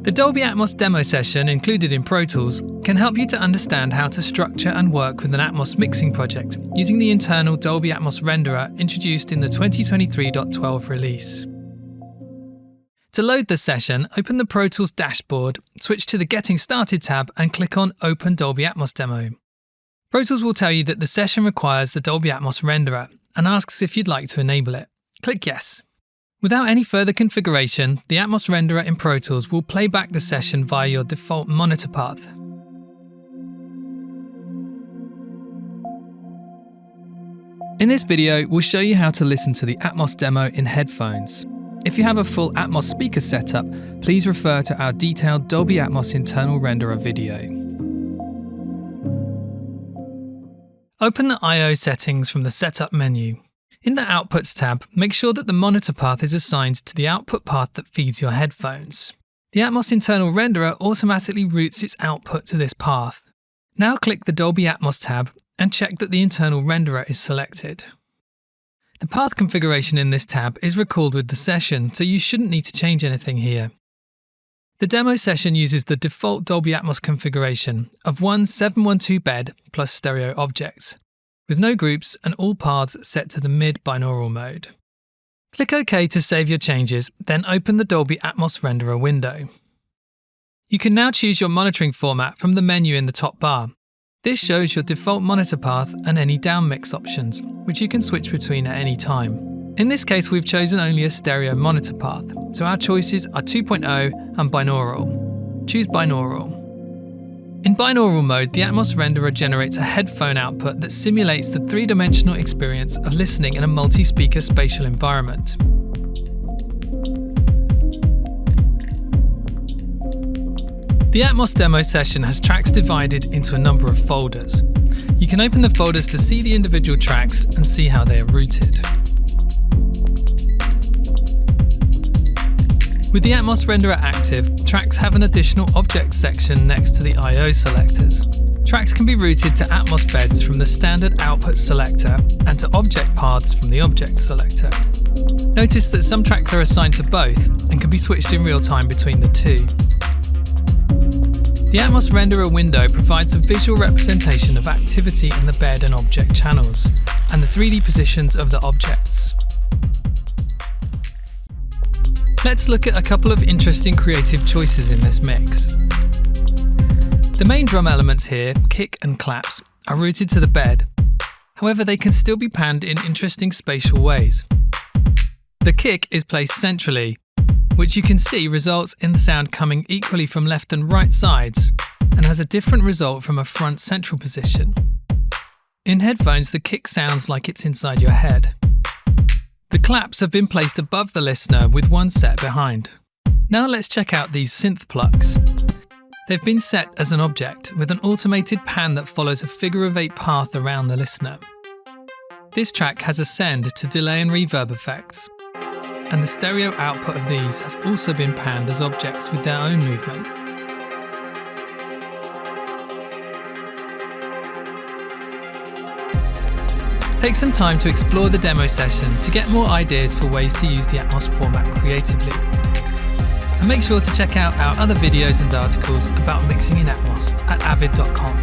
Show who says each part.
Speaker 1: The Dolby Atmos demo session included in Pro Tools can help you to understand how to structure and work with an Atmos mixing project using the internal Dolby Atmos renderer introduced in the 2023.12 release. To load the session, open the Pro Tools dashboard, switch to the Getting Started tab and click on Open Dolby Atmos Demo. Pro Tools will tell you that the session requires the Dolby Atmos renderer and asks if you'd like to enable it. Click Yes. Without any further configuration, the Atmos renderer in Pro Tools will play back the session via your default monitor path. In this video, we'll show you how to listen to the Atmos demo in headphones. If you have a full Atmos speaker setup, please refer to our detailed Dolby Atmos internal renderer video. Open the I/O settings from the Setup menu. In the Outputs tab, make sure that the monitor path is assigned to the output path that feeds your headphones. The Atmos internal renderer automatically routes its output to this path. Now click the Dolby Atmos tab and check that the internal renderer is selected. The path configuration in this tab is recalled with the session, so you shouldn't need to change anything here. The demo session uses the default Dolby Atmos configuration of one 712 bed plus stereo objects, with no groups and all paths set to the mid-binaural mode. Click OK to save your changes, then open the Dolby Atmos renderer window. You can now choose your monitoring format from the menu in the top bar. This shows your default monitor path and any downmix options, which you can switch between at any time. In this case, we've chosen only a stereo monitor path, so our choices are 2.0 and binaural. Choose binaural. In binaural mode, the Atmos renderer generates a headphone output that simulates the three-dimensional experience of listening in a multi-speaker spatial environment. The Atmos demo session has tracks divided into a number of folders. You can open the folders to see the individual tracks and see how they are routed. With the Atmos renderer active, tracks have an additional objects section next to the I/O selectors. Tracks can be routed to Atmos beds from the standard output selector and to object paths from the object selector. Notice that some tracks are assigned to both and can be switched in real time between the two. The Atmos renderer window provides a visual representation of activity in the bed and object channels, and the 3D positions of the objects. Let's look at a couple of interesting creative choices in this mix. The main drum elements here, kick and claps, are routed to the bed. However, they can still be panned in interesting spatial ways. The kick is placed centrally, which you can see results in the sound coming equally from left and right sides, and has a different result from a front central position. In headphones, the kick sounds like it's inside your head. The claps have been placed above the listener with one set behind. Now let's check out these synth plucks. They've been set as an object with an automated pan that follows a figure-of-8 path around the listener. This track has a send to delay and reverb effects, and the stereo output of these has also been panned as objects with their own movement. Take some time to explore the demo session to get more ideas for ways to use the Atmos format creatively. And make sure to check out our other videos and articles about mixing in Atmos at avid.com.